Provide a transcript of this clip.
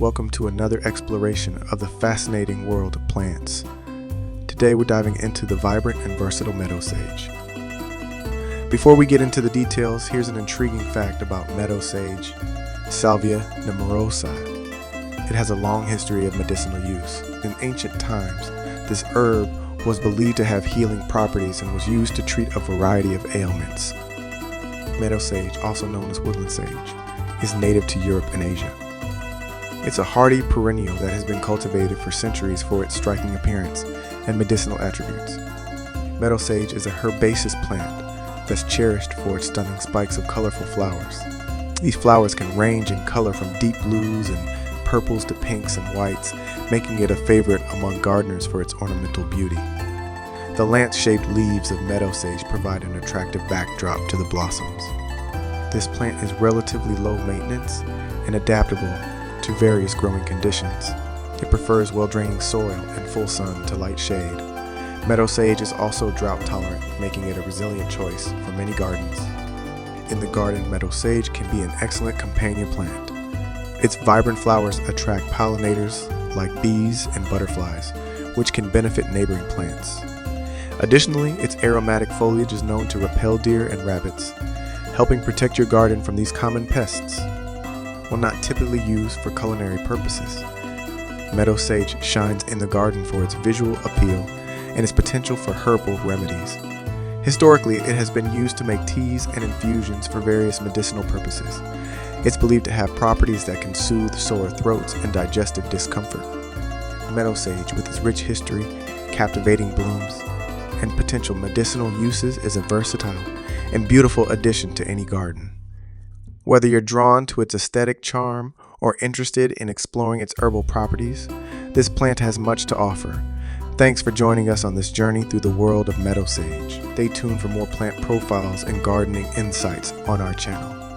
welcome to another exploration of the fascinating world of plants. Today we're diving into the vibrant and versatile meadow sage. Before we get into the details, here's an intriguing fact about meadow sage, Salvia nemorosa. It has a long history of medicinal use. In ancient times, this herb was believed to have healing properties and was used to treat a variety of ailments. Meadow sage, also known as woodland sage, is native to Europe and Asia. It's a hardy perennial that has been cultivated for centuries for its striking appearance and medicinal attributes. Meadow sage is a herbaceous plant that's cherished for its stunning spikes of colorful flowers. These flowers can range in color from deep blues and purples to pinks and whites, making it a favorite among gardeners for its ornamental beauty. The lance-shaped leaves of meadow sage provide an attractive backdrop to the blossoms. This plant is relatively low maintenance and adaptable to various growing conditions. It prefers well-draining soil and full sun to light shade. Meadow sage is also drought tolerant, making it a resilient choice for many gardens. In the garden, meadow sage can be an excellent companion plant. Its vibrant flowers attract pollinators like bees and butterflies, which can benefit neighboring plants. Additionally, its aromatic foliage is known to repel deer and rabbits, helping protect your garden from these common pests. While not typically used for culinary purposes, meadow sage shines in the garden for its visual appeal and its potential for herbal remedies. Historically, it has been used to make teas and infusions for various medicinal purposes. It's believed to have properties that can soothe sore throats and digestive discomfort. Meadow sage, with its rich history, captivating blooms, and potential medicinal uses, is a versatile and beautiful addition to any garden. Whether you're drawn to its aesthetic charm or interested in exploring its herbal properties, this plant has much to offer. Thanks for joining us on this journey through the world of meadow sage. Stay tuned for more plant profiles and gardening insights on our channel.